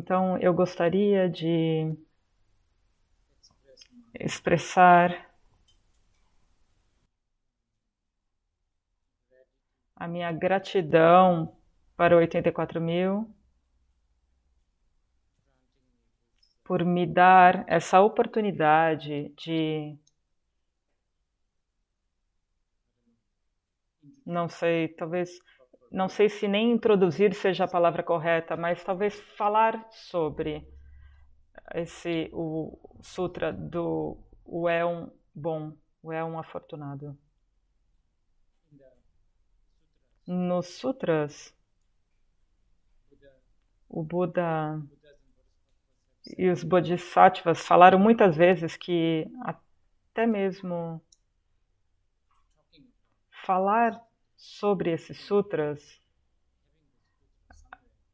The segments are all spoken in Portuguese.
Então, eu gostaria de expressar a minha gratidão para o 84.000 por me dar essa oportunidade de, não sei, talvez, não sei se nem introduzir seja a palavra correta, mas talvez falar sobre o sutra do o é um bom, o é um afortunado. Nos sutras, o Buda e os Bodhisattvas falaram muitas vezes que até mesmo falar sobre esses sutras,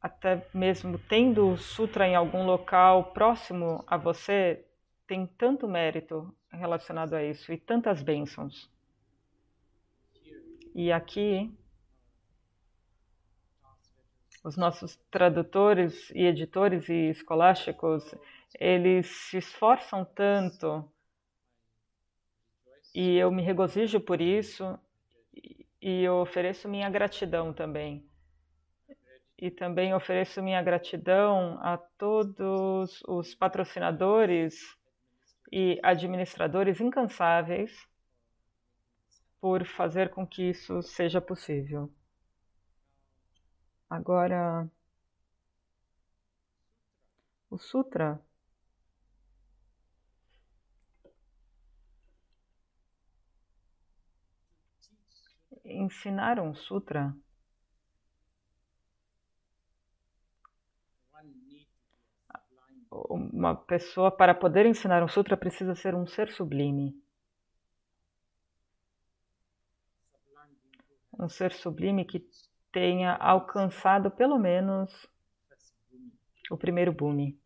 até mesmo tendo o sutra em algum local próximo a você, tem tanto mérito relacionado a isso e tantas bênçãos. E aqui, os nossos tradutores e editores e escolásticos, eles se esforçam tanto e eu me regozijo por isso e eu ofereço minha gratidão também. E também ofereço minha gratidão a todos os patrocinadores e administradores incansáveis por fazer com que isso seja possível. Agora, o Sutra ensinar um Sutra uma pessoa para poder ensinar um Sutra precisa ser um ser sublime. Um ser sublime que tenha alcançado pelo menos o primeiro bhumi.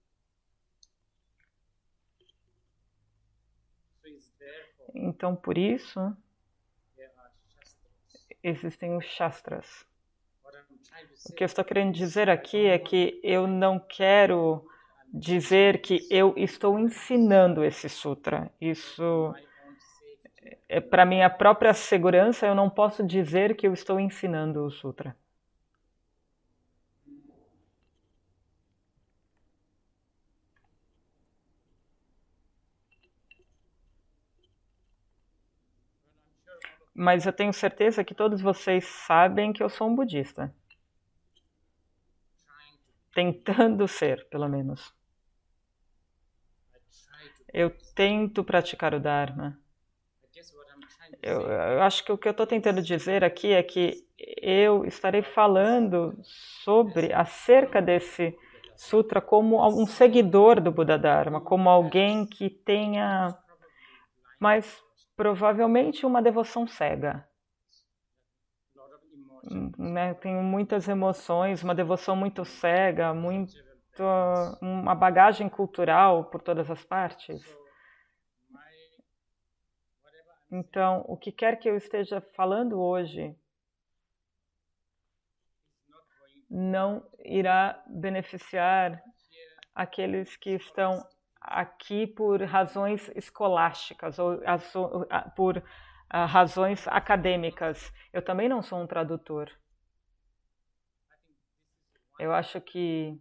Então, por isso, existem os Shastras. O que eu estou querendo dizer aqui é que eu não quero dizer que eu estou ensinando esse sutra. Isso é para minha própria segurança, eu não posso dizer que eu estou ensinando o sutra. Mas eu tenho certeza que todos vocês sabem que eu sou um budista. Tentando ser, pelo menos. Eu tento praticar o Dharma. Eu acho que o que eu estou tentando dizer aqui é que eu estarei falando acerca desse sutra como um seguidor do Buda Dharma, como alguém que tenha, mas provavelmente uma devoção cega. Né? Tenho muitas emoções, uma devoção muito cega, uma bagagem cultural por todas as partes. Então, o que quer que eu esteja falando hoje não irá beneficiar aqueles que estão aqui por razões escolásticas ou por razões acadêmicas. Eu também não sou um tradutor. Eu acho que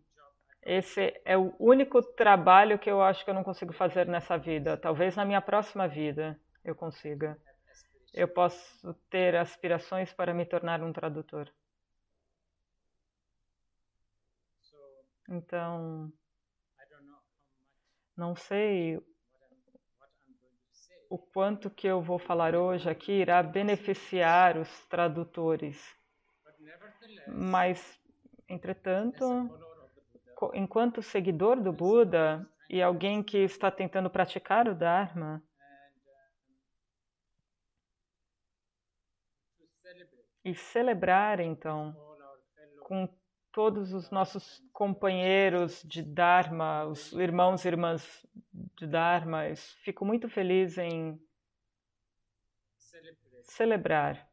esse é o único trabalho que eu acho que eu não consigo fazer nessa vida. Talvez na minha próxima vida eu consiga. Eu posso ter aspirações para me tornar um tradutor. Então, não sei o quanto que eu vou falar hoje aqui irá beneficiar os tradutores. Mas, entretanto, enquanto seguidor do Buda e alguém que está tentando praticar o Dharma, e celebrar, então, com todos os nossos companheiros de Dharma, os irmãos e irmãs de Dharma, eu fico muito feliz em celebrar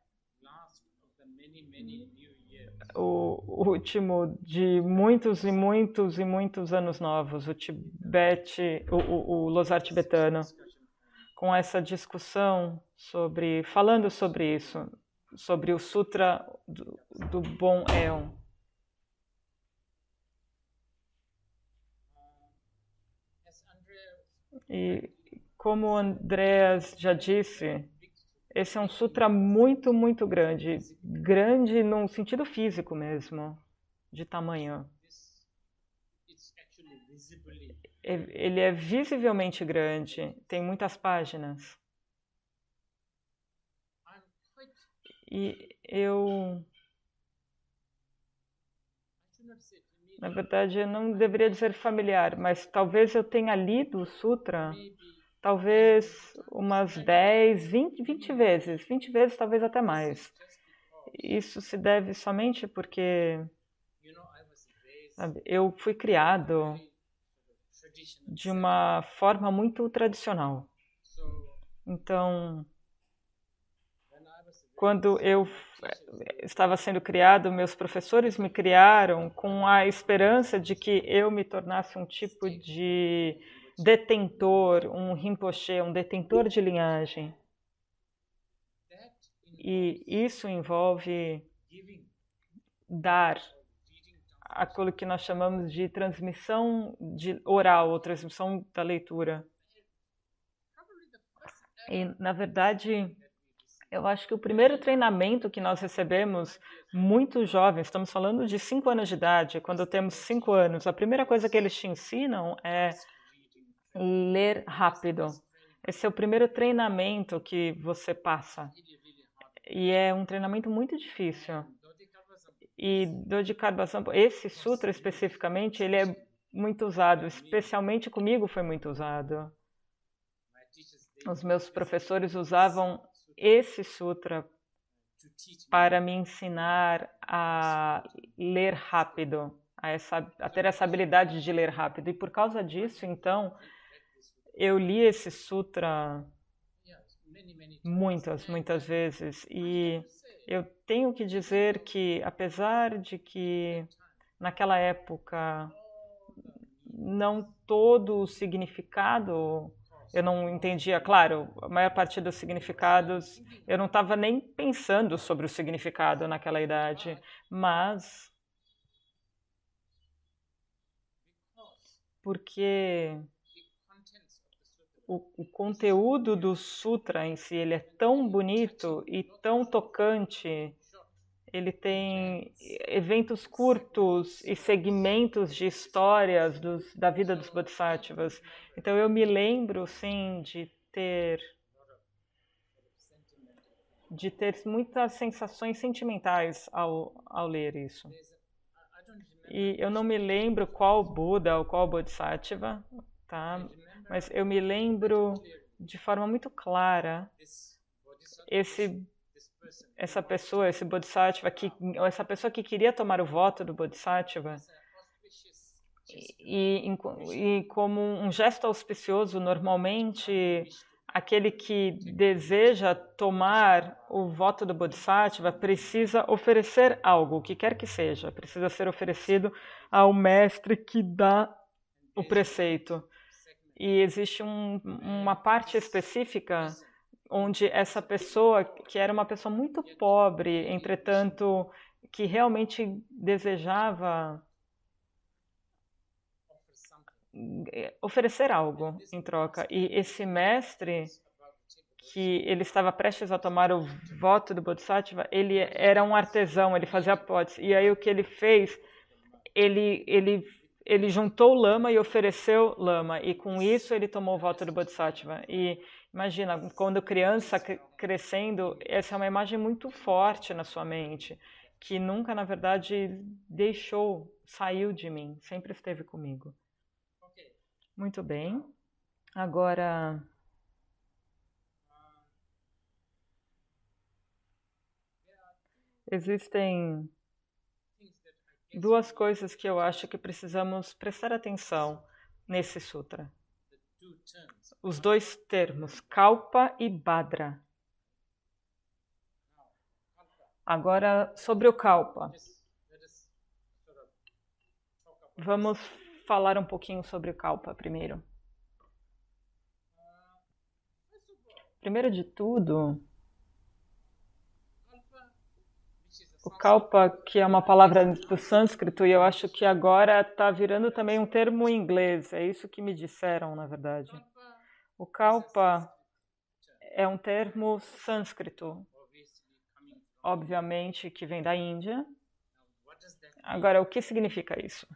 o último de muitos e muitos e muitos anos novos, o Tibete, o Losar tibetano, com essa discussão sobre, falando sobre isso, sobre o Sutra do Bom Éon. E como o Andreas já disse, esse é um sutra muito, muito grande. Grande no sentido físico mesmo, de tamanho. Ele é visivelmente grande, tem muitas páginas. E eu, na verdade, eu não deveria dizer familiar, mas talvez eu tenha lido o sutra, talvez umas 10, 20 vezes, 20 vezes, talvez até mais. Isso se deve somente porque, sabe, eu fui criado de uma forma muito tradicional. Então, quando eu estava sendo criado, meus professores me criaram com a esperança de que eu me tornasse um tipo de detentor, um rinpoche, um detentor de linhagem. E isso envolve dar aquilo que nós chamamos de transmissão oral, ou transmissão da leitura. E, na verdade, eu acho que o primeiro treinamento que nós recebemos, muito jovens, estamos falando de 5 anos de idade, quando temos 5 anos, a primeira coisa que eles te ensinam é ler rápido. Esse é o primeiro treinamento que você passa. E é um treinamento muito difícil. E Dodhikarbhasampa, esse sutra especificamente, ele é muito usado, especialmente comigo foi muito usado. Os meus professores usavam esse sutra para me ensinar a ler rápido, a ter essa habilidade de ler rápido. E por causa disso, então, eu li esse sutra muitas vezes. E eu tenho que dizer que, apesar de que naquela época não todo o significado eu não entendia, claro, a maior parte dos significados, eu não estava nem pensando sobre o significado naquela idade, mas porque o conteúdo do sutra em si, ele é tão bonito e tão tocante, ele tem eventos curtos e segmentos de histórias da vida dos bodhisattvas. Então eu me lembro, sim, de ter muitas sensações sentimentais ao ler isso. E eu não me lembro qual Buda ou qual Bodhisattva, tá? Mas eu me lembro de forma muito clara essa pessoa, esse Bodhisattva, essa pessoa que queria tomar o voto do Bodhisattva, e como um gesto auspicioso, normalmente aquele que deseja tomar o voto do Bodhisattva precisa oferecer algo, o que quer que seja, precisa ser oferecido ao mestre que dá o preceito. E existe uma parte específica onde essa pessoa, que era uma pessoa muito pobre, entretanto, que realmente desejava oferecer algo em troca. E esse mestre, que ele estava prestes a tomar o voto do Bodhisattva, ele era um artesão, ele fazia potes. E aí o que ele fez, ele juntou lama e ofereceu lama. E com isso ele tomou o voto do Bodhisattva. E imagina, quando criança crescendo, essa é uma imagem muito forte na sua mente, que nunca, na verdade, saiu de mim, sempre esteve comigo. Muito bem. Agora, existem duas coisas que eu acho que precisamos prestar atenção nesse sutra. Os dois termos, Kalpa e Bhadra. Agora, sobre o Kalpa. Vamos falar um pouquinho sobre o Kalpa primeiro. Primeiro de tudo, o Kalpa, que é uma palavra do sânscrito, e eu acho que agora está virando também um termo em inglês, é isso que me disseram, na verdade. O Kalpa é um termo sânscrito, obviamente que vem da Índia. Agora, o que significa isso?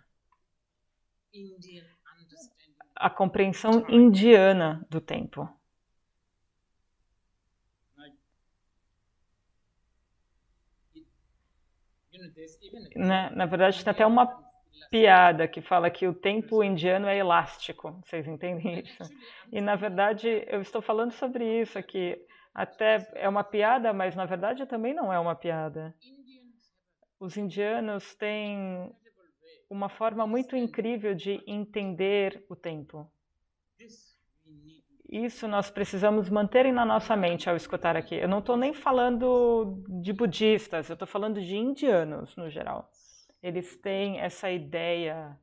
A compreensão indiana do tempo. Na verdade, tem até uma piada que fala que o tempo indiano é elástico. Vocês entendem isso? E, na verdade, eu estou falando sobre isso aqui. Até é uma piada, mas, na verdade, também não é uma piada. Os indianos têm uma forma muito incrível de entender o tempo. Isso nós precisamos manter na nossa mente ao escutar aqui. Eu não estou nem falando de budistas, eu estou falando de indianos no geral. Eles têm essa ideia.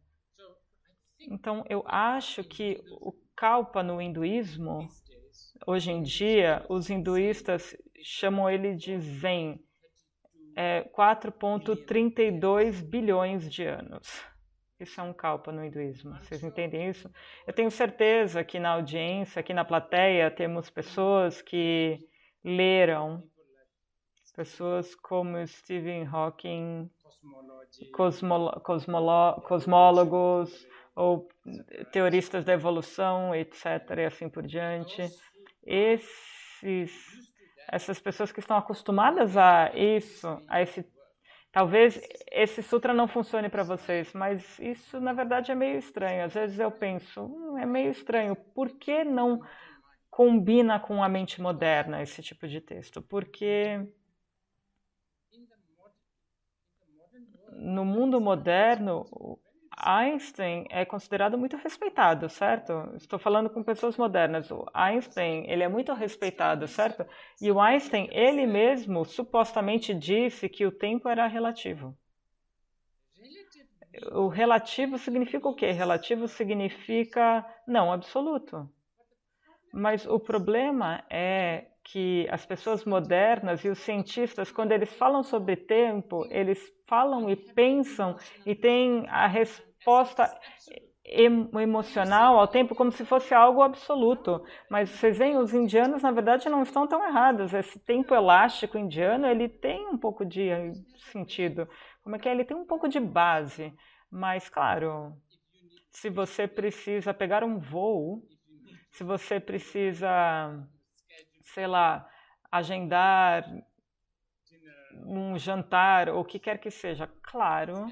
Então, eu acho que o Kalpa no hinduísmo, hoje em dia, os hinduístas chamam ele de Zen. É 4,32 bilhões de anos. Isso é um Kalpa no hinduísmo. Vocês entendem isso? Eu tenho certeza que na audiência, aqui na plateia, temos pessoas que leram, pessoas como Stephen Hawking, cosmólogos ou teoristas da evolução, etc., e assim por diante. Essas pessoas que estão acostumadas a isso, a esse. Talvez esse sutra não funcione para vocês, mas isso na verdade é meio estranho. Às vezes eu penso, é meio estranho. Por que não combina com a mente moderna esse tipo de texto? Porque no mundo moderno, Einstein é considerado muito respeitado, certo? Estou falando com pessoas modernas. O Einstein, ele é muito respeitado, certo? E o Einstein, ele mesmo, supostamente disse que o tempo era relativo. O relativo significa o quê? Relativo significa não absoluto. Mas o problema é que as pessoas modernas e os cientistas, quando eles falam sobre tempo, eles falam e pensam e têm a resposta emocional ao tempo como se fosse algo absoluto. Mas vocês veem, os indianos na verdade não estão tão errados. Esse tempo elástico indiano, ele tem um pouco de sentido. Como é que é? Ele tem um pouco de base. Mas claro, se você precisa pegar um voo, se você precisa, sei lá, agendar um jantar ou o que quer que seja, claro,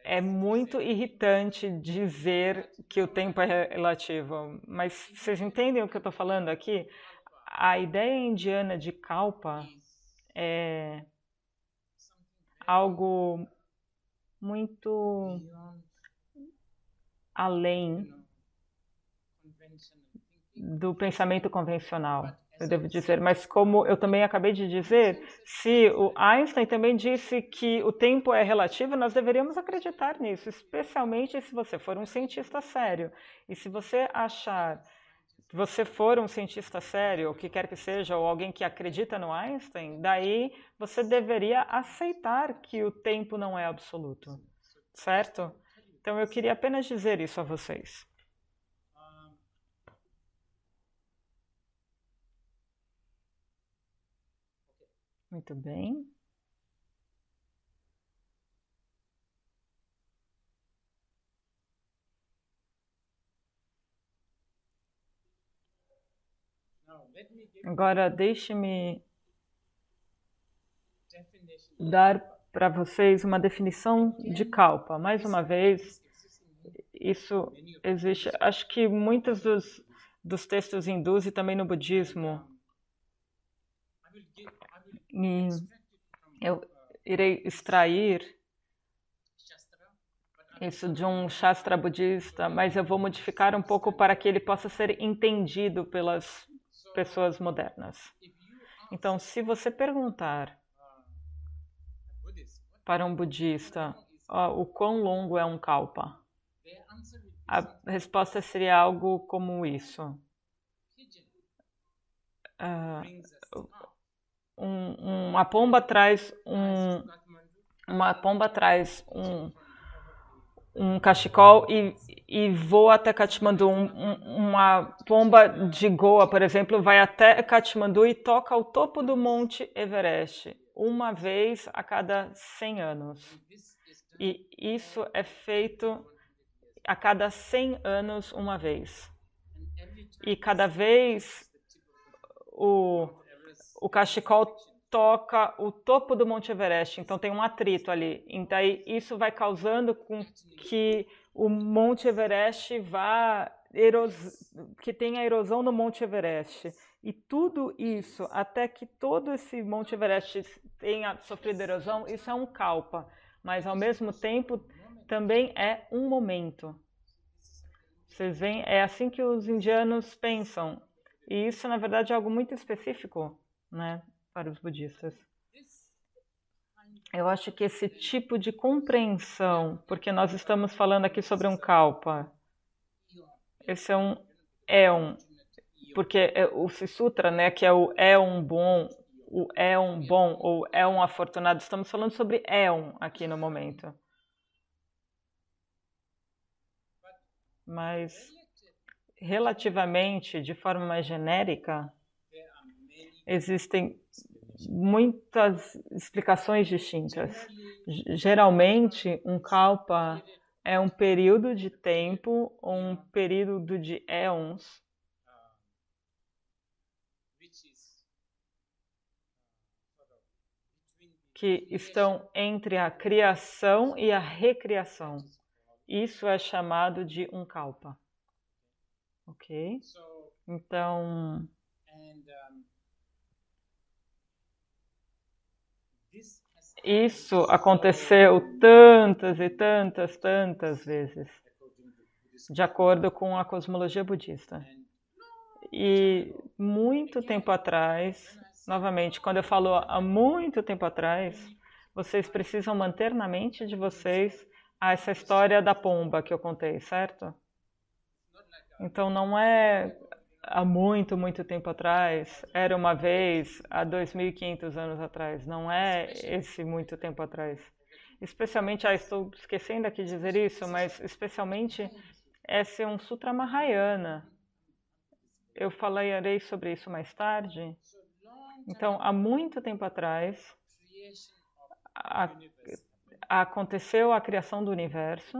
é muito irritante dizer que o tempo é relativo. Mas vocês entendem o que eu estou falando aqui? A ideia indiana de Kalpa é algo muito além do pensamento convencional, eu devo dizer. Mas como eu também acabei de dizer, se o Einstein também disse que o tempo é relativo, nós deveríamos acreditar nisso, especialmente se você for um cientista sério. E se você achar que você for um cientista sério, ou que quer que seja, ou alguém que acredita no Einstein, daí você deveria aceitar que o tempo não é absoluto, certo? Então eu queria apenas dizer isso a vocês. Muito bem. Agora, deixe-me dar para vocês uma definição de Kalpa. Mais uma vez, isso existe. Acho que muitos dos textos hindus e também no budismo, eu irei extrair isso de um Shastra budista, mas eu vou modificar um pouco para que ele possa ser entendido pelas pessoas modernas. Então, se você perguntar para um budista O quão longo é um kalpa? A resposta seria algo como isso. Uma pomba traz um cachecol e voa até Katmandu. Uma pomba de Goa, por exemplo, vai até Katmandu e toca ao topo do Monte Everest, uma vez a cada 100 anos. E isso é feito a cada 100 anos uma vez. E cada vez o cachecol toca o topo do Monte Everest, então tem um atrito ali. Então isso vai causando com que o Monte Everest que tenha erosão no Monte Everest. E tudo isso, até que todo esse Monte Everest tenha sofrido erosão, isso é um kalpa. Mas ao mesmo tempo também é um momento. Vocês veem, é assim que os indianos pensam. E isso, na verdade, é algo muito específico, né, para os budistas. Eu acho que esse tipo de compreensão, porque nós estamos falando aqui sobre um kalpa, esse é um éon, porque o Sutra, né, que é o éon bom, ou éon afortunado, estamos falando sobre éon aqui no momento. Mas, relativamente, de forma mais genérica, existem muitas explicações distintas. Geralmente, um kalpa é um período de tempo ou um período de éons que estão entre a criação e a recriação. Isso é chamado de um kalpa. Ok? Então, isso aconteceu tantas e tantas vezes, de acordo com a cosmologia budista. E muito tempo atrás, novamente, quando eu falo há muito tempo atrás, vocês precisam manter na mente de vocês essa história da pomba que eu contei, certo? Então não é há muito tempo atrás, era uma vez, há 2.500 anos atrás, não é esse muito tempo atrás. Especialmente, estou esquecendo aqui de dizer isso, mas especialmente esse é um Sutra Mahayana. Eu falarei sobre isso mais tarde. Então, há muito tempo atrás, aconteceu a criação do universo,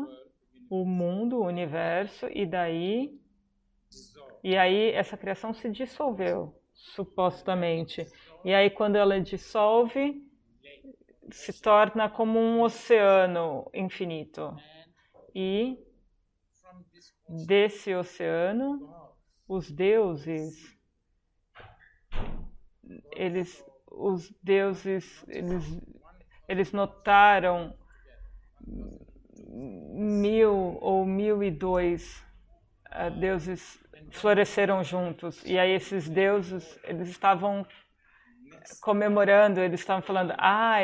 o mundo, o universo, e aí essa criação se dissolveu, supostamente. E aí quando ela dissolve, se torna como um oceano infinito. E desse oceano, os deuses, eles notaram 1.000 ou 1.002 deuses floresceram juntos. E aí esses deuses, eles estavam comemorando, eles estavam falando,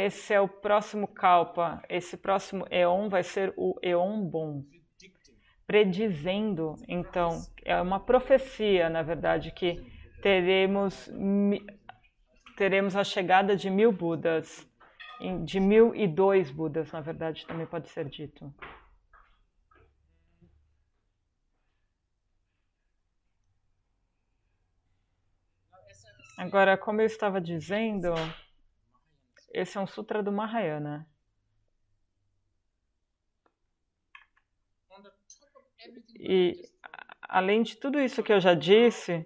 esse é o próximo kalpa, esse próximo Eon vai ser o Eon bom. Predizendo, então, é uma profecia, na verdade, que teremos a chegada de 1.000 Budas, de 1.002 Budas, na verdade, também pode ser dito. Agora, como eu estava dizendo, esse é um sutra do Mahayana. E, além de tudo isso que eu já disse,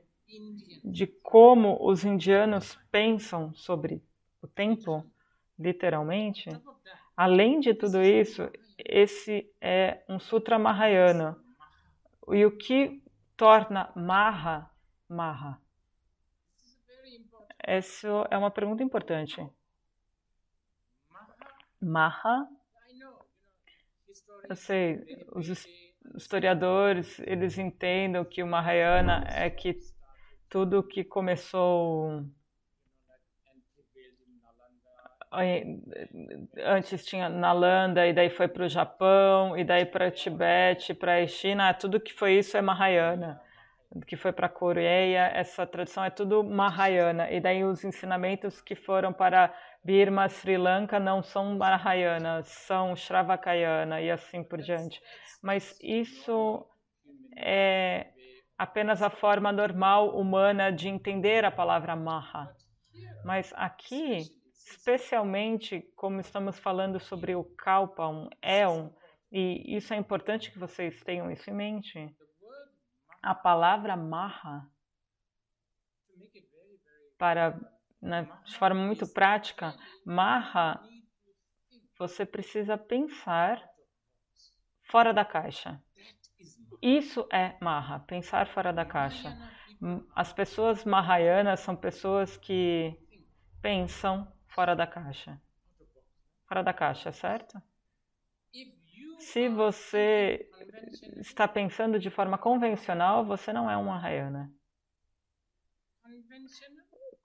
de como os indianos pensam sobre o tempo, literalmente, além de tudo isso, esse é um sutra Mahayana. E o que torna Maha? Essa é uma pergunta importante. Maha, eu sei, os historiadores, eles entendem que o Mahayana é que tudo que começou Antes tinha Nalanda, e daí foi para o Japão, e daí para Tibete, para a China, tudo que foi isso é Mahayana. Que foi para a Coreia, essa tradição é tudo Mahayana. E daí os ensinamentos que foram para Birma, Sri Lanka não são Mahayana, são Shravakayana e assim por diante. Mas isso é apenas a forma normal humana de entender a palavra Maha. Mas aqui, especialmente como estamos falando sobre o Kalpa, um éon, e isso é importante que vocês tenham isso em mente, a palavra Maha, para, né, de forma muito prática, Maha, você precisa pensar fora da caixa. Isso é Maha, pensar fora da caixa. As pessoas Mahayanas são pessoas que pensam fora da caixa. Fora da caixa, certo? Se você está pensando de forma convencional, você não é um Mahayana.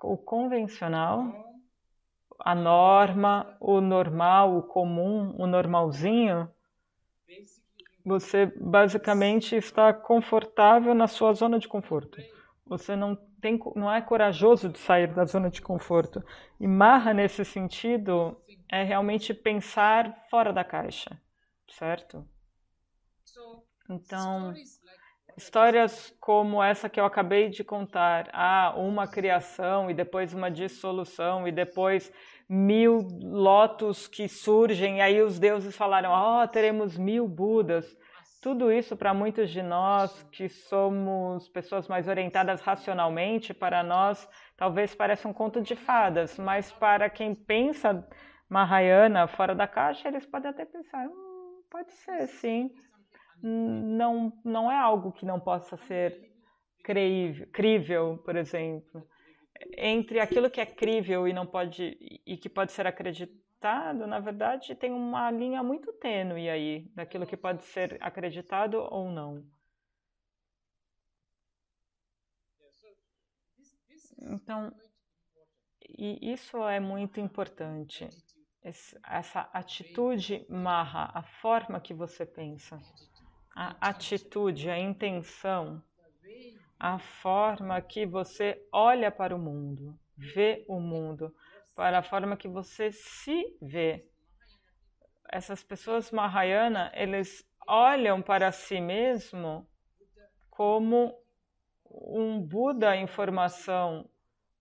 O convencional, a norma, o normal, o comum, o normalzinho, você basicamente está confortável na sua zona de conforto. Você não é corajoso de sair da zona de conforto. E Maha, nesse sentido, é realmente pensar fora da caixa, certo? Então, histórias como essa que eu acabei de contar, uma criação e depois uma dissolução e depois 1000 lotos que surgem e aí os deuses falaram, teremos 1000 Budas. Tudo isso para muitos de nós que somos pessoas mais orientadas racionalmente, para nós talvez pareça um conto de fadas, mas para quem pensa Mahayana fora da caixa, eles podem até pensar, pode ser sim. Não é algo que não possa ser crível, por exemplo. Entre aquilo que é crível e não pode e que pode ser acreditado, na verdade, tem uma linha muito tênue aí daquilo que pode ser acreditado ou não. Então, e isso é muito importante. Essa atitude Maha, a forma que você pensa, a atitude, a intenção, a forma que você olha para o mundo, vê o mundo, para a forma que você se vê. Essas pessoas Mahayana, eles olham para si mesmo como um Buda em formação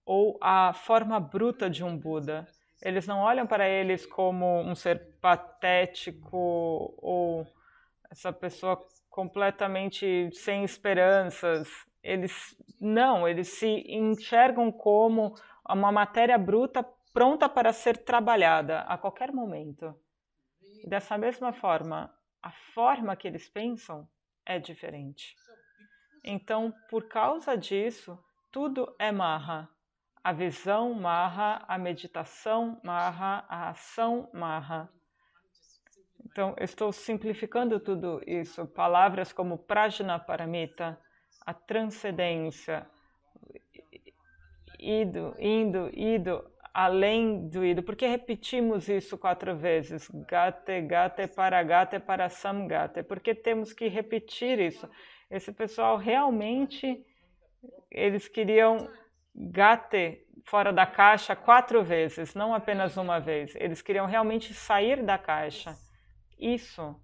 ou a forma bruta de um Buda. Eles não olham para eles como um ser patético ou essa pessoa completamente sem esperanças. Eles se enxergam como uma matéria bruta pronta para ser trabalhada a qualquer momento. E dessa mesma forma, a forma que eles pensam é diferente. Então, por causa disso, tudo é Maha. A visão Maha, a meditação Maha, a ação Maha. Então, eu estou simplificando tudo isso. Palavras como Prajnaparamita, a transcendência, ido, além do ido. Por que repetimos isso 4 vezes? Gate, para samgate. Por que temos que repetir isso? Esse pessoal realmente, eles queriam gate fora da caixa 4 vezes, não apenas uma vez. Eles queriam realmente sair da caixa. Isso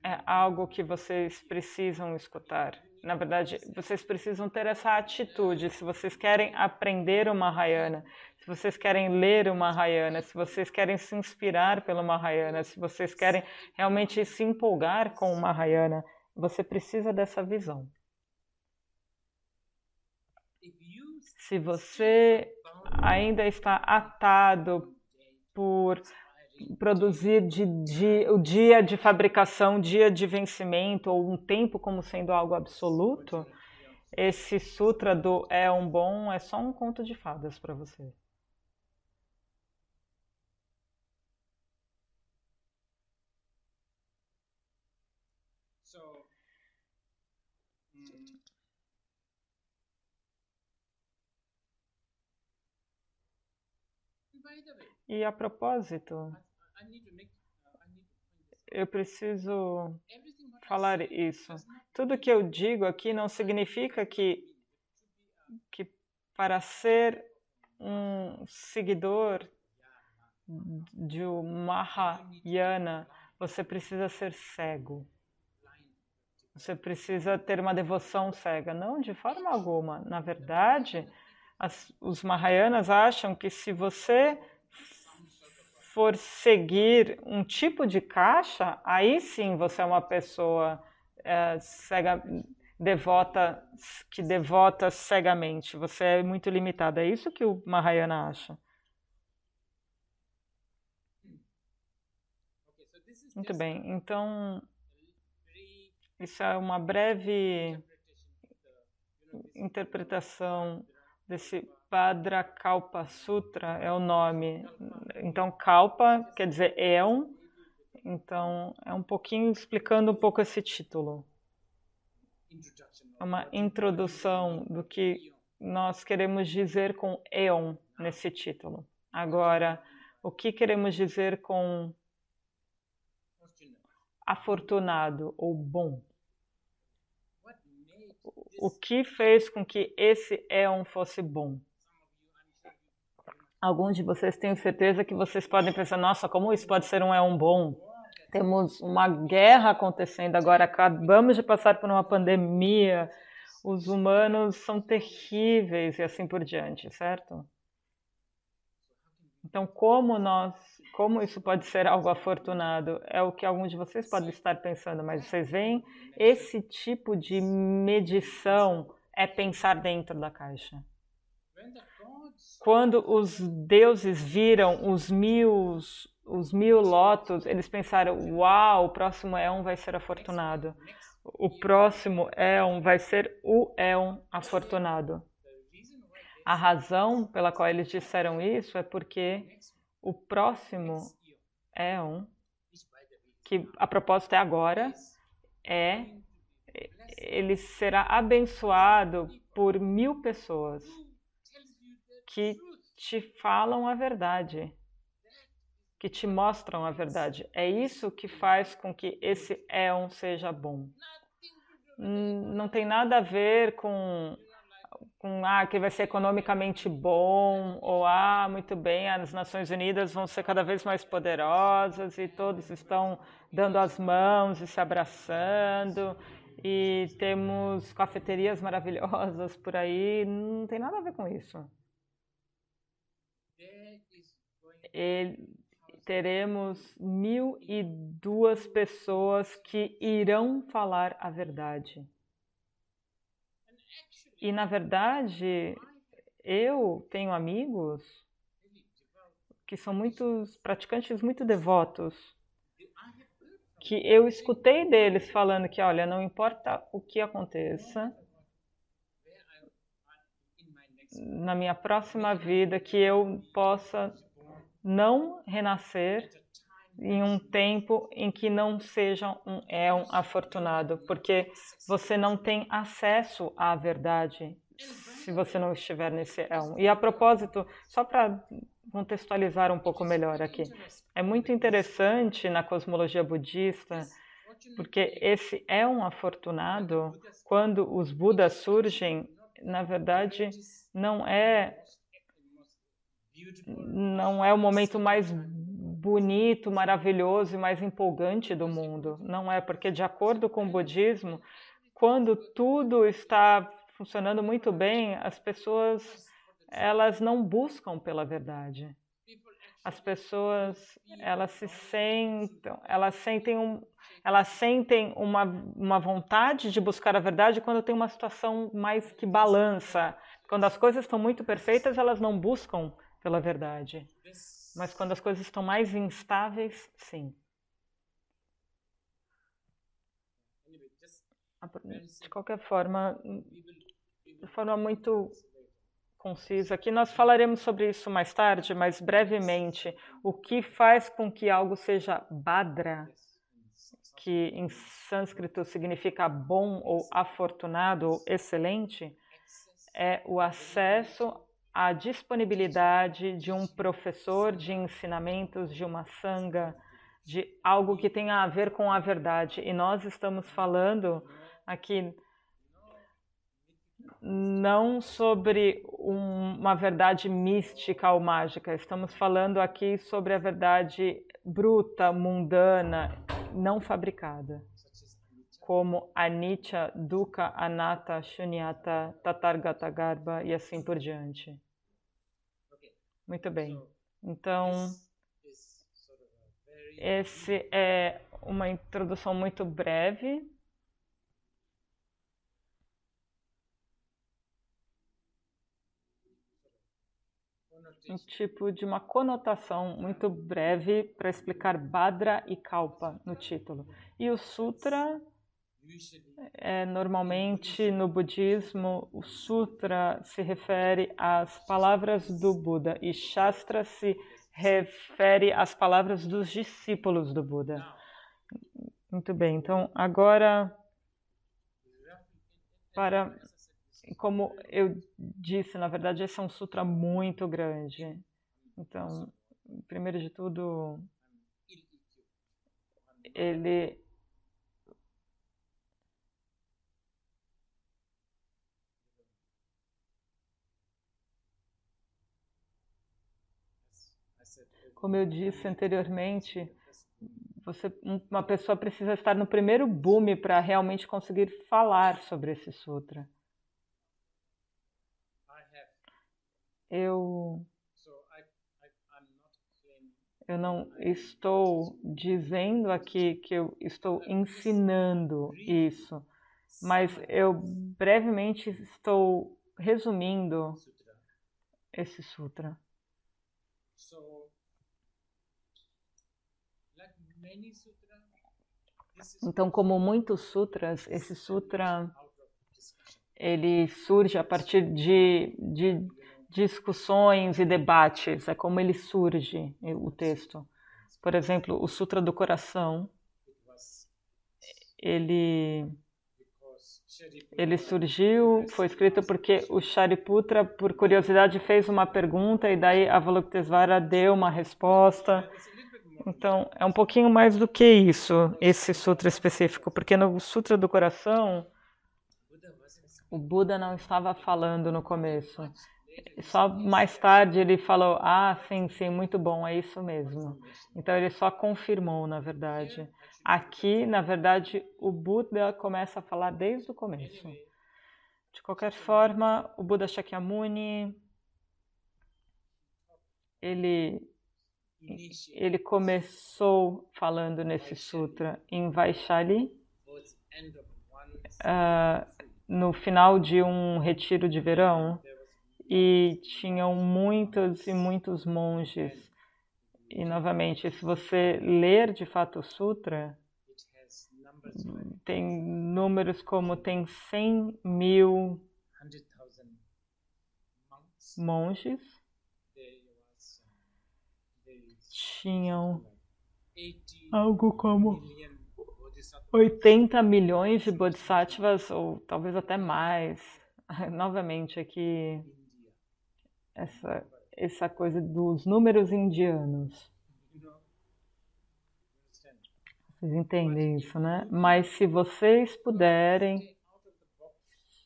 é algo que vocês precisam escutar. Na verdade, vocês precisam ter essa atitude. Se vocês querem aprender o Mahayana, se vocês querem ler o Mahayana, se vocês querem se inspirar pelo Mahayana, se vocês querem realmente se empolgar com o Mahayana, você precisa dessa visão. Se você ainda está atado por produzir o dia de fabricação, dia de vencimento ou um tempo como sendo algo absoluto, esse sutra do é um bom é só um conto de fadas para você. E a propósito, eu preciso falar isso. Tudo que eu digo aqui não significa que para ser um seguidor de Mahayana, você precisa ser cego. Você precisa ter uma devoção cega. Não, de forma alguma. Na verdade, os Mahayanas acham que se você for seguir um tipo de caixa, aí sim você é uma pessoa cega, devota, que devota cegamente. Você é muito limitado. É isso que o Mahayana acha. Muito bem. Então, isso é uma breve interpretação desse Bhadrakalpa Sutra, é o nome. Então, Kalpa quer dizer éon. Então, é um pouquinho explicando um pouco esse título. É uma introdução do que nós queremos dizer com éon nesse título. Agora, o que queremos dizer com afortunado ou bom? O que fez com que esse éon fosse bom? Alguns de vocês têm certeza que vocês podem pensar, nossa, como isso pode ser um éon bom? Temos uma guerra acontecendo agora, acabamos de passar por uma pandemia, os humanos são terríveis e assim por diante, certo? Então, como isso pode ser algo afortunado? É o que alguns de vocês podem estar pensando, mas vocês veem, esse tipo de medição é pensar dentro da caixa. Quando os deuses viram os mil lotos, eles pensaram, uau, o próximo éon vai ser afortunado. O próximo éon vai ser o éon afortunado. A razão pela qual eles disseram isso é porque o próximo éon, que a propósito é agora, ele será abençoado por 1000 pessoas que te falam a verdade, que te mostram a verdade. É isso que faz com que esse éon seja bom. Não tem nada a ver com que vai ser economicamente bom, ou muito bem, as Nações Unidas vão ser cada vez mais poderosas e todos estão dando as mãos e se abraçando e temos cafeterias maravilhosas por aí. Não tem nada a ver com isso. Teremos 1002 pessoas que irão falar a verdade. E, na verdade, eu tenho amigos que são muitos praticantes muito devotos, que eu escutei deles falando que, olha, não importa o que aconteça na minha próxima vida, que eu possa não renascer em um tempo em que não seja um éon afortunado, porque você não tem acesso à verdade se você não estiver nesse éon. E a propósito, só para contextualizar um pouco melhor aqui, é muito interessante na cosmologia budista, porque esse éon afortunado, quando os Budas surgem, na verdade, não é o momento mais bonito, maravilhoso e mais empolgante do mundo. Não é, porque de acordo com o budismo, quando tudo está funcionando muito bem, as pessoas elas não buscam pela verdade. As pessoas elas sentem uma vontade de buscar a verdade quando tem uma situação mais que balança. Quando as coisas estão muito perfeitas, elas não buscam pela verdade. Mas quando as coisas estão mais instáveis, sim. De qualquer forma, de forma muito concisa, aqui nós falaremos sobre isso mais tarde, mas brevemente, o que faz com que algo seja Bhadra, que em sânscrito significa bom ou afortunado ou excelente, é o acesso a disponibilidade de um professor de ensinamentos, de uma sangha, de algo que tenha a ver com a verdade. E nós estamos falando aqui não sobre uma verdade mística ou mágica, estamos falando aqui sobre a verdade bruta, mundana, não fabricada, como Anicca, Dukkha, Anatta, Shunyata, Tathagata Garbha e assim por diante. Muito bem. Então, esse é uma introdução muito breve. Um tipo de uma conotação muito breve para explicar Bhadra e Kalpa no título. E o Sutra, normalmente no budismo, o Sutra se refere às palavras do Buda e Shastra se refere às palavras dos discípulos do Buda. Muito bem, então agora, como eu disse, na verdade esse é um sutra muito grande. Então, primeiro de tudo, ele como eu disse anteriormente, uma pessoa precisa estar no primeiro boom para realmente conseguir falar sobre esse sutra. Eu não estou dizendo aqui que eu estou ensinando isso, mas eu brevemente estou resumindo esse sutra. Então, como muitos sutras, esse sutra ele surge a partir de discussões e debates, é como ele surge, o texto. Por exemplo, o Sutra do Coração, ele surgiu, foi escrito porque o Shariputra, por curiosidade, fez uma pergunta e daí Avalokitesvara deu uma resposta. Então, é um pouquinho mais do que isso, esse sutra específico, porque no Sutra do Coração, o Buda não estava falando no começo. Só mais tarde ele falou, sim, muito bom, é isso mesmo. Então ele só confirmou, na verdade. Aqui, na verdade, o Buda começa a falar desde o começo. De qualquer forma, o Buda Shakyamuni, ele começou falando nesse sutra em Vaishali, no final de um retiro de verão, e tinham muitos e muitos monges. E, novamente, se você ler de fato o sutra, tem números como tem 100.000 monges, tinham algo como 80 milhões de bodhisattvas, ou talvez até mais. Novamente aqui, essa coisa dos números indianos. Vocês entendem isso, né? Mas se vocês puderem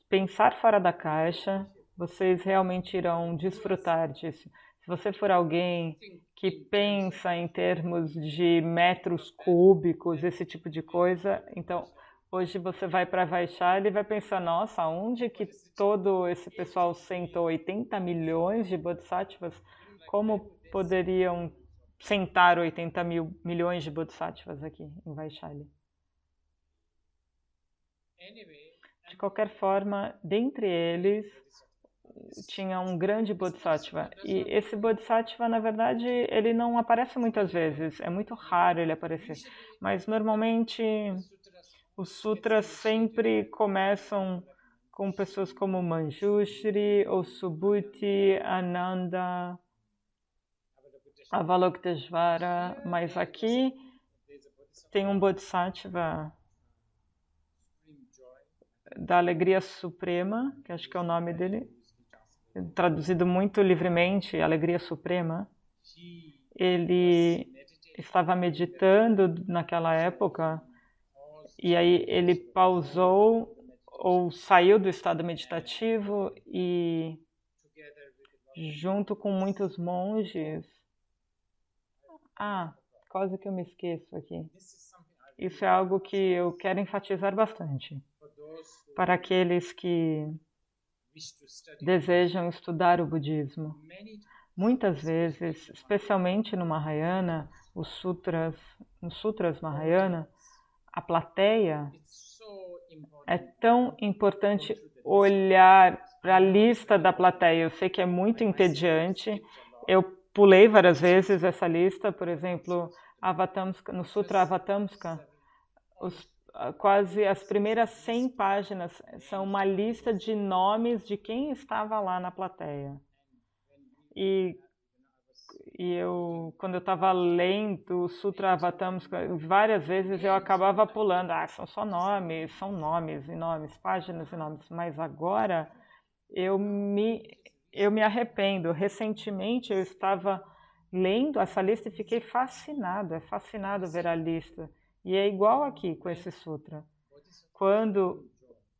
pensar fora da caixa, vocês realmente irão desfrutar disso. Se você for alguém que pensa em termos de metros cúbicos, esse tipo de coisa, então hoje você vai para Vaishali e vai pensar, nossa, onde que todo esse pessoal sentou 80 milhões de bodhisattvas? Como poderiam sentar 80 milhões de bodhisattvas aqui em Vaishali? De qualquer forma, dentre eles, tinha um grande bodhisattva. E esse bodhisattva, na verdade, ele não aparece muitas vezes. É muito raro ele aparecer. Mas, normalmente, os sutras sempre começam com pessoas como Manjushri, ou Subhuti, Ananda, Avalokitesvara. Mas aqui tem um bodhisattva da Alegria Suprema, que acho que é o nome dele. traduzido muito livremente, Alegria Suprema. Ele estava meditando naquela época e aí ele pausou ou saiu do estado meditativo e, junto com muitos monges, quase que eu me esqueço aqui. Isso é algo que eu quero enfatizar bastante para aqueles que desejam estudar o budismo. Muitas vezes, especialmente no Mahayana, nos sutras Mahayana, a plateia é tão importante olhar para a lista da plateia. Eu sei que é muito entediante. Eu pulei várias vezes essa lista, por exemplo, no Sutra Avatamsaka, quase as primeiras 100 páginas são uma lista de nomes de quem estava lá na plateia. E quando eu estava lendo o Sutra Avatamsaka, várias vezes eu acabava pulando. São nomes e nomes, páginas e nomes. Mas agora eu me arrependo. Recentemente eu estava lendo essa lista e fiquei fascinado. É fascinado ver a lista. E é igual aqui com esse sutra. Quando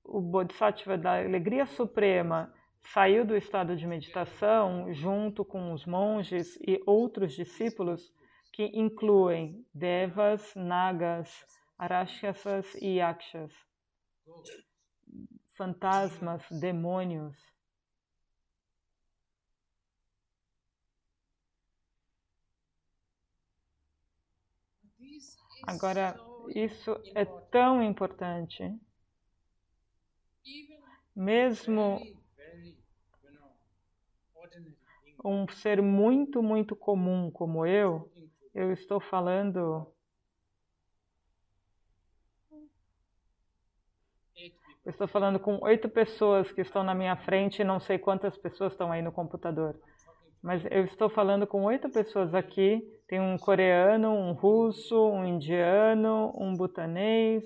o Bodhisattva da Alegria Suprema saiu do estado de meditação junto com os monges e outros discípulos, que incluem devas, nagas, arakshasas e yakshas, fantasmas, demônios. Agora, isso é tão importante. Mesmo um ser muito, muito comum como eu estou falando com 8 pessoas que estão na minha frente e não sei quantas pessoas estão aí no computador. Mas eu estou falando com 8 pessoas aqui. Tem um coreano, um russo, um indiano, um butanês.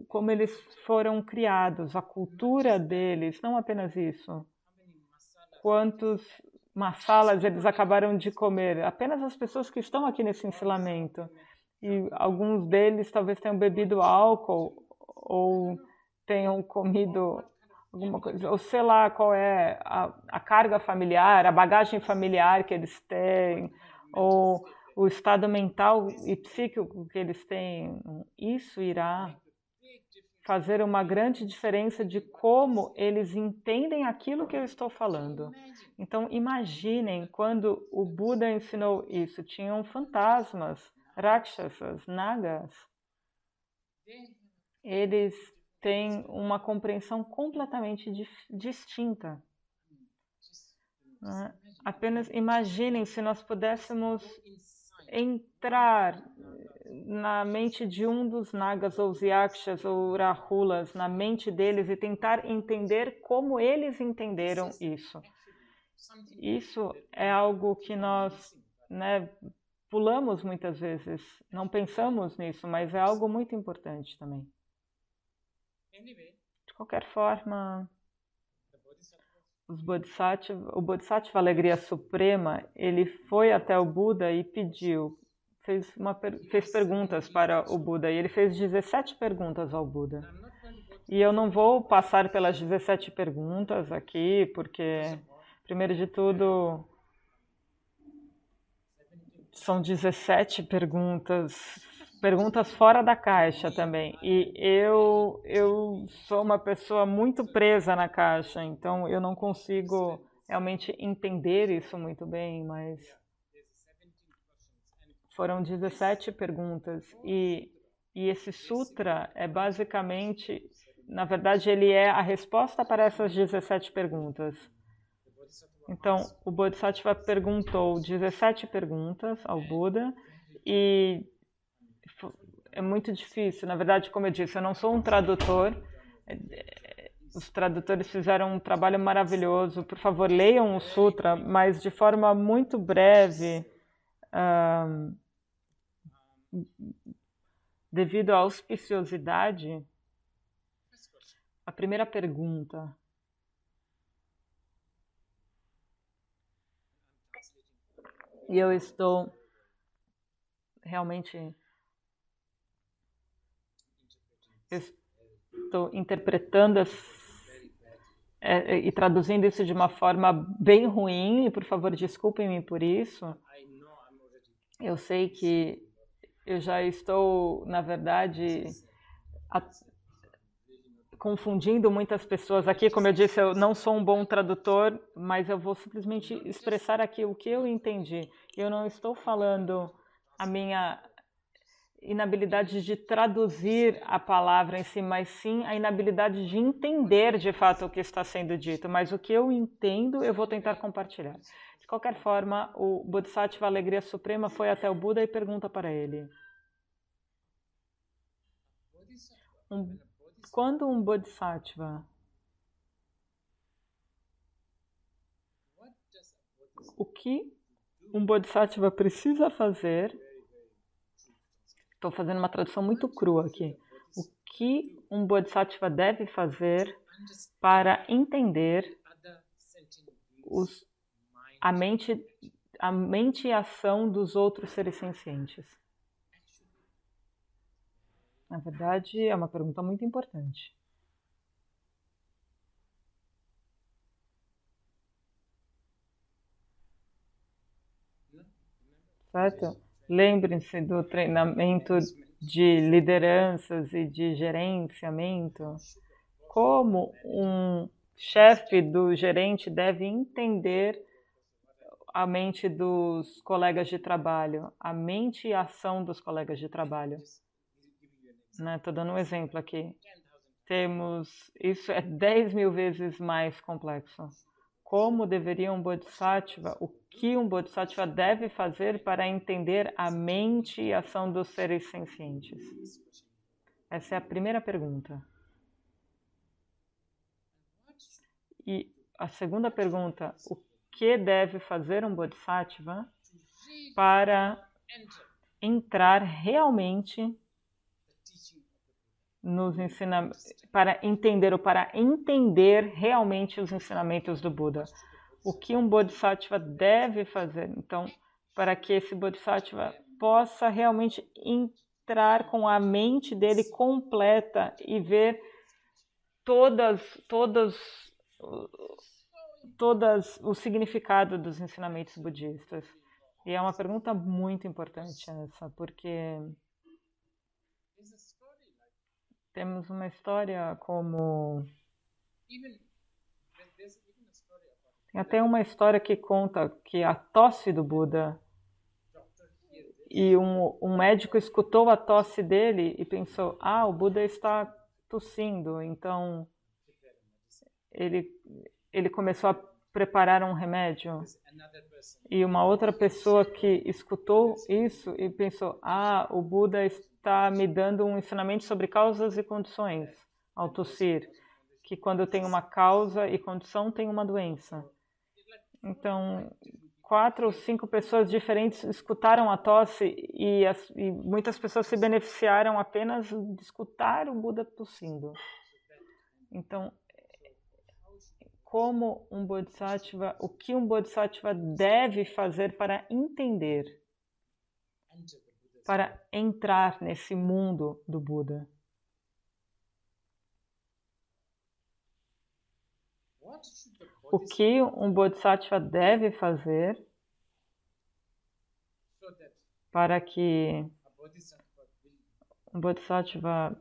Como eles foram criados, a cultura deles, não apenas isso. Quantos masalas eles acabaram de comer? Apenas as pessoas que estão aqui nesse ensinamento. E alguns deles talvez tenham bebido álcool ou tenham comido alguma coisa, ou sei lá qual é a carga familiar, a bagagem familiar que eles têm, ou o estado mental e psíquico que eles têm. Isso irá fazer uma grande diferença de como eles entendem aquilo que eu estou falando. Então, imaginem quando o Buda ensinou isso, tinham fantasmas, rakshasas, nagas. Eles têm uma compreensão completamente distinta. Apenas imaginem se nós pudéssemos entrar na mente de um dos nagas, ou yakshas, ou rahulas, na mente deles e tentar entender como eles entenderam isso. Isso é algo que nós, pulamos muitas vezes, não pensamos nisso, mas é algo muito importante também. De qualquer forma, o Bodhisattva Alegria Suprema, ele foi até o Buda e pediu, fez perguntas para o Buda, e ele fez 17 perguntas ao Buda. E eu não vou passar pelas 17 perguntas aqui, porque, primeiro de tudo, são 17 perguntas fora da caixa também. E eu sou uma pessoa muito presa na caixa, então eu não consigo realmente entender isso muito bem, mas foram 17 perguntas. E esse sutra é basicamente, na verdade, ele é a resposta para essas 17 perguntas. Então, o Bodhisattva perguntou 17 perguntas ao Buda e é muito difícil. Na verdade, como eu disse, eu não sou um tradutor. Os tradutores fizeram um trabalho maravilhoso. Por favor, leiam o sutra, mas de forma muito breve, devido à auspiciosidade. A primeira pergunta, e eu estou realmente interpretando e traduzindo isso de uma forma bem ruim, e por favor desculpem-me por isso. Eu sei que eu já estou, na verdade, confundindo muitas pessoas aqui. Como eu disse, eu não sou um bom tradutor, mas eu vou simplesmente expressar aqui o que eu entendi. Eu não estou falando a minha inabilidade de traduzir a palavra em si, mas sim a inabilidade de entender de fato o que está sendo dito. Mas o que eu entendo, eu vou tentar compartilhar. De qualquer forma, o Bodhisattva Alegria Suprema foi até o Buda e pergunta para ele: quando um Bodhisattva, o que um Bodhisattva precisa fazer? Estou fazendo uma tradução muito crua aqui. O que um Bodhisattva deve fazer para entender a mente e a ação dos outros seres sencientes? Na verdade, é uma pergunta muito importante. Certo? Lembrem-se do treinamento de lideranças e de gerenciamento. Como um chefe do gerente deve entender a mente dos colegas de trabalho, a mente e a ação dos colegas de trabalho. Estou dando um exemplo aqui. Isso é 10.000 vezes mais complexo. Como deveria um Bodhisattva, o que um Bodhisattva deve fazer para entender a mente e a ação dos seres sencientes? Essa é a primeira pergunta. E a segunda pergunta, o que deve fazer um Bodhisattva para entrar realmente nos ensinamentos, para entender realmente os ensinamentos do Buda? O que um Bodhisattva deve fazer, então, para que esse Bodhisattva possa realmente entrar com a mente dele completa e ver todas o significado dos ensinamentos budistas. E é uma pergunta muito importante essa, porque temos uma história como... Tem até uma história que conta que a tosse do Buda, e um médico escutou a tosse dele e pensou: o Buda está tossindo, então ele começou a preparar um remédio. E uma outra pessoa que escutou isso e pensou: o Buda está me dando um ensinamento sobre causas e condições ao tossir, que quando tem uma causa e condição tem uma doença. Então, 4 ou 5 pessoas diferentes escutaram a tosse e muitas pessoas se beneficiaram apenas de escutar o Buda tossindo. Então, como um Bodhisattva, o que um Bodhisattva deve fazer para entender, para entrar nesse mundo do Buda? O que um Bodhisattva deve fazer para que um Bodhisattva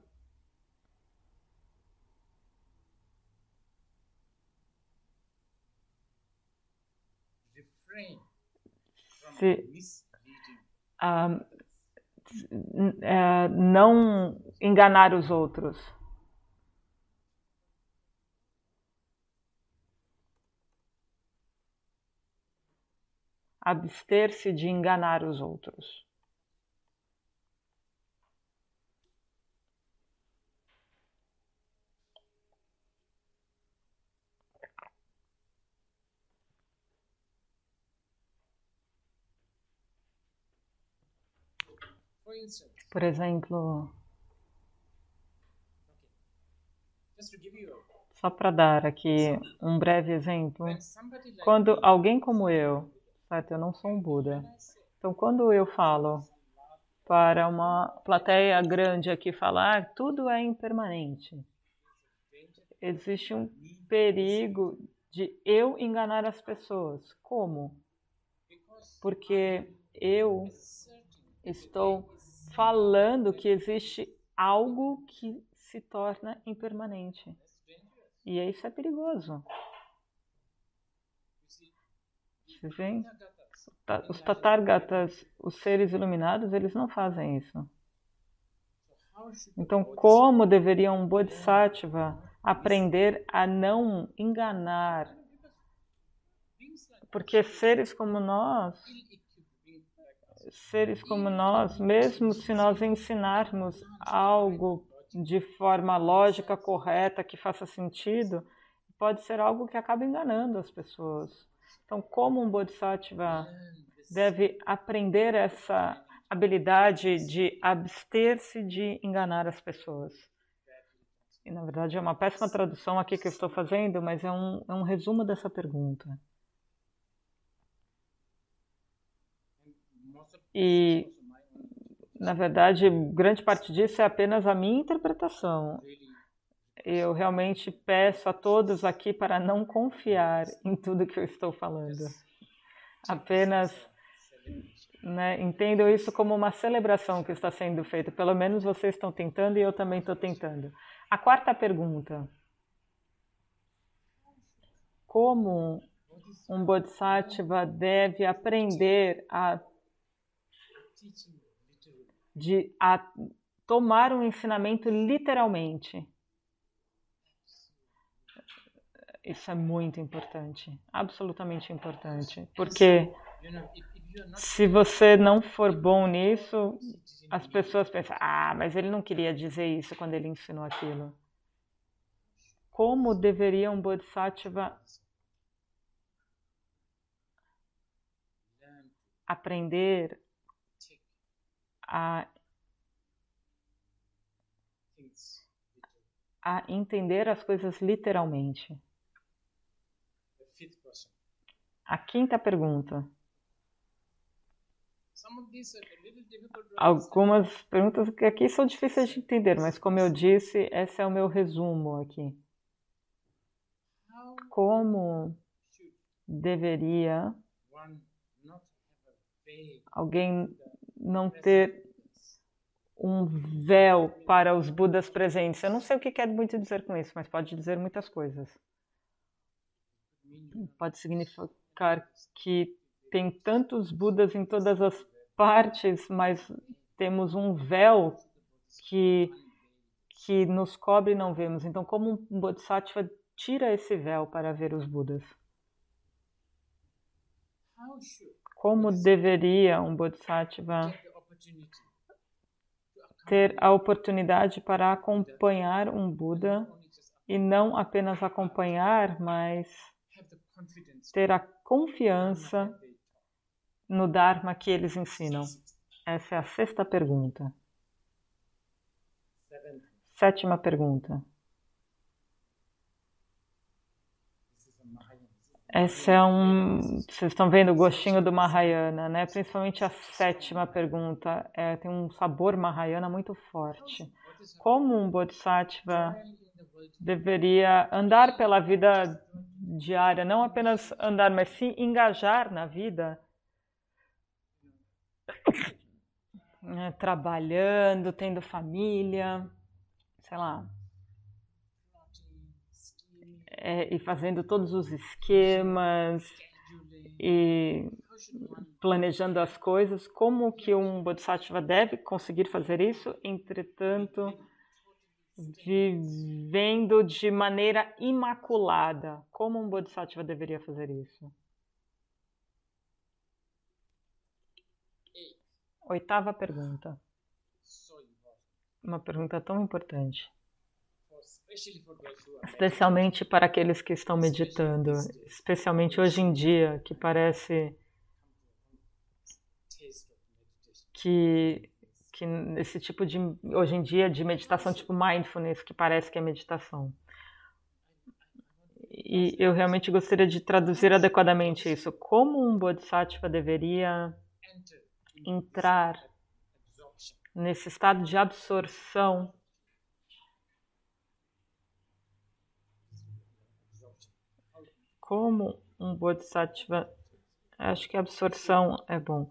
não enganar os outros? Abster-se de enganar os outros. Por exemplo, Só para dar aqui um breve exemplo, quando alguém como eu, certo? Eu não sou um Buda. Então, quando eu falo para uma plateia grande aqui falar, tudo é impermanente. Existe um perigo de eu enganar as pessoas. Como? Porque eu estou falando que existe algo que se torna impermanente. E isso é perigoso. Você vê? Os Tathagatas, os seres iluminados, eles não fazem isso. Então, como deveria um Bodhisattva aprender a não enganar? Porque seres como nós, mesmo se nós ensinarmos algo de forma lógica, correta, que faça sentido, pode ser algo que acaba enganando as pessoas. Então, como um Bodhisattva deve aprender essa habilidade de abster-se de enganar as pessoas? E, na verdade, é uma péssima tradução aqui que eu estou fazendo, mas é um resumo dessa pergunta. E, na verdade, grande parte disso é apenas a minha interpretação. Eu realmente peço a todos aqui para não confiar em tudo que eu estou falando. Apenas, né, entendam isso como uma celebração que está sendo feita. Pelo menos vocês estão tentando e eu também estou tentando. A quarta pergunta. Como um Bodhisattva deve aprender a tomar um ensinamento literalmente? Isso é muito importante, absolutamente importante, porque se você não for bom nisso, as pessoas pensam, mas ele não queria dizer isso quando ele ensinou aquilo. Como deveria um Bodhisattva aprender a entender as coisas literalmente? A quinta pergunta. Algumas perguntas que aqui são difíceis de entender, mas como eu disse, esse é o meu resumo aqui. Como deveria alguém não ter um véu para os Budas presentes? Eu não sei o que quer muito dizer com isso, mas pode dizer muitas coisas. Pode significar que tem tantos Budas em todas as partes, mas temos um véu que nos cobre e não vemos. Então, como um Bodhisattva tira esse véu para ver os Budas? Como deveria um Bodhisattva ter a oportunidade para acompanhar um Buda e não apenas acompanhar, mas ter a confiança no Dharma que eles ensinam? Essa é a sexta pergunta. Sétima pergunta. Essa é vocês estão vendo o gostinho do Mahayana, né? Principalmente a sétima pergunta. Tem um sabor Mahayana muito forte. Como um Bodhisattva deveria andar pela vida diária, não apenas andar, mas sim engajar na vida, né? Trabalhando, tendo família, sei lá, e fazendo todos os esquemas e planejando as coisas. Como que um Bodhisattva deve conseguir fazer isso? Entretanto, vivendo de maneira imaculada. Como um Bodhisattva deveria fazer isso? Oitava pergunta. Uma pergunta tão importante. Especialmente para aqueles que estão meditando, especialmente hoje em dia, que parece que esse tipo de, hoje em dia, de meditação tipo mindfulness, que parece que é meditação. E eu realmente gostaria de traduzir adequadamente isso. Como um Bodhisattva deveria entrar nesse estado de absorção? Como um Bodhisattva. Acho que absorção é bom.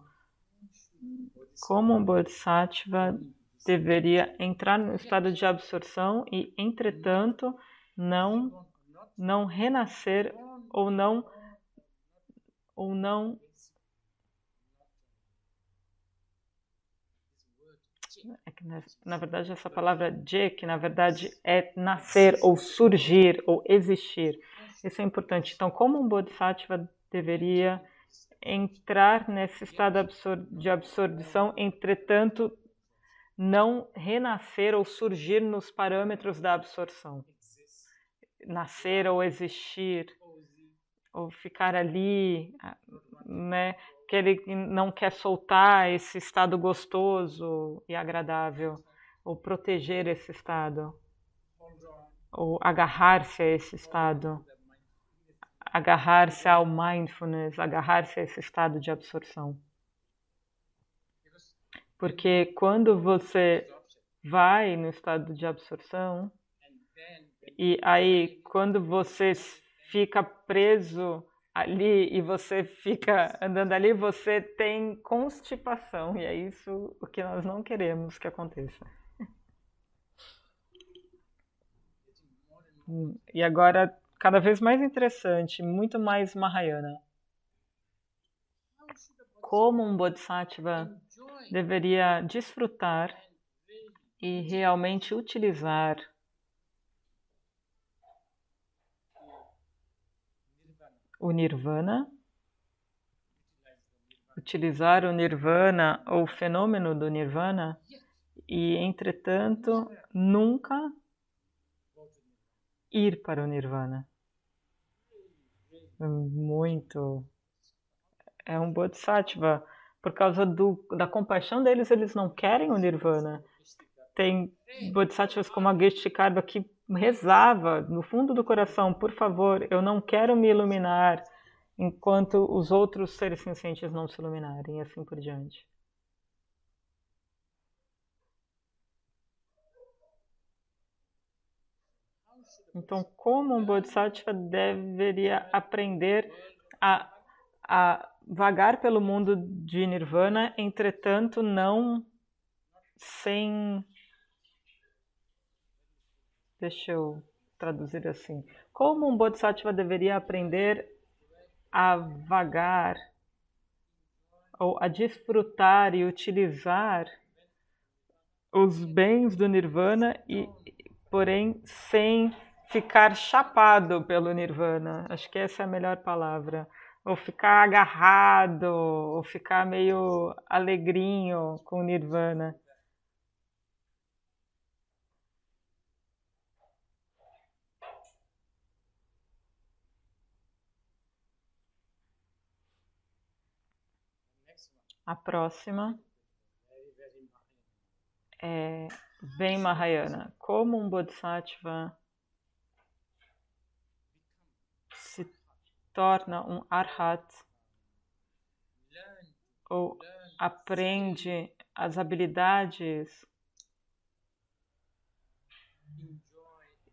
Como um Bodhisattva deveria entrar no estado de absorção e, entretanto, não renascer ou não é que na verdade essa palavra je, que na verdade é nascer ou surgir ou existir. Isso é importante. Então, como um Bodhisattva deveria entrar nesse estado de absorção, entretanto, não renascer ou surgir nos parâmetros da absorção. Nascer ou existir, ou ficar ali, né? Que ele não quer soltar esse estado gostoso e agradável, ou proteger esse estado, ou agarrar-se a esse estado, agarrar-se ao mindfulness, agarrar-se a esse estado de absorção. Porque quando você vai no estado de absorção, e aí quando você fica preso ali e você fica andando ali, você tem constipação, e é isso o que nós não queremos que aconteça. E agora, cada vez mais interessante, muito mais Mahayana. Como um Bodhisattva deveria desfrutar e realmente utilizar o Nirvana, utilizar o Nirvana ou o fenômeno do Nirvana e, entretanto, nunca ir para o Nirvana. Muito. É um Bodhisattva. Por causa da compaixão deles, eles não querem o Nirvana. Tem Bodhisattvas como a Geshe-Karma que rezava no fundo do coração: por favor, eu não quero me iluminar enquanto os outros seres sencientes não se iluminarem, e assim por diante. Então, como um Bodhisattva deveria aprender a vagar pelo mundo de Nirvana, entretanto, não sem... Deixa eu traduzir assim. Como um Bodhisattva deveria aprender a vagar ou a desfrutar e utilizar os bens do Nirvana, porém sem ficar chapado pelo Nirvana. Acho que essa é a melhor palavra. Ou ficar agarrado, ou ficar meio alegrinho com o Nirvana. A próxima é bem Mahayana. Como um Bodhisattva se torna um Arhat ou aprende as habilidades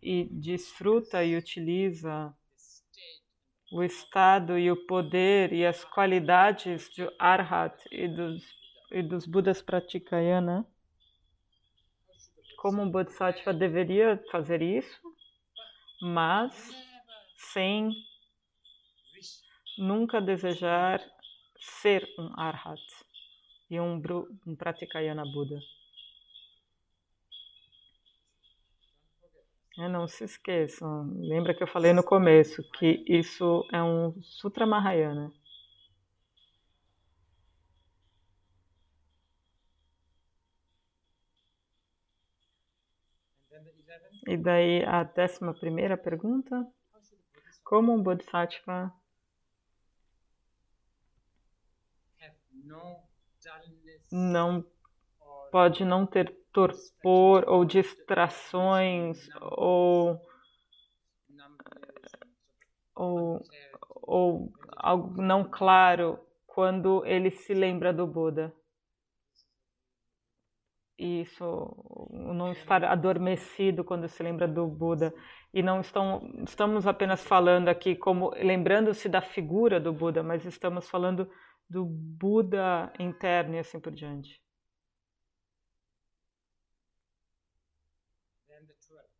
e desfruta e utiliza o estado e o poder e as qualidades de Arhat e dos Budas Pratyekayana. Como um Bodhisattva deveria fazer isso, mas sem nunca desejar ser um Arhat e um Pratyekayana Buda. Não se esqueçam, lembra que eu falei no começo que isso é um Sutra Mahayana. E daí a 11ª pergunta: como um Bodhisattva pode não ter torpor ou distrações ou ou, ou algo não claro quando ele se lembra do Buda. E isso, o não estar adormecido quando se lembra do Buda. E não estamos apenas falando aqui como lembrando-se da figura do Buda, mas estamos falando do Buda interno e assim por diante.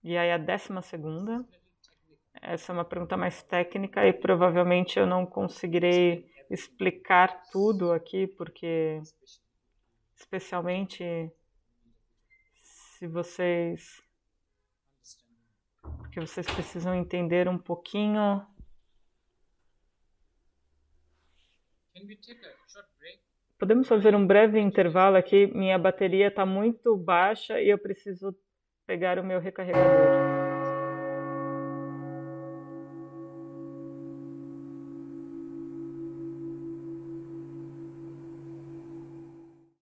E aí a 12ª, essa é uma pergunta mais técnica e provavelmente eu não conseguirei explicar tudo aqui, porque especialmente se vocês, porque vocês precisam entender um pouquinho. Podemos fazer um breve intervalo aqui? Minha bateria está muito baixa e eu preciso pegar o meu recarregador.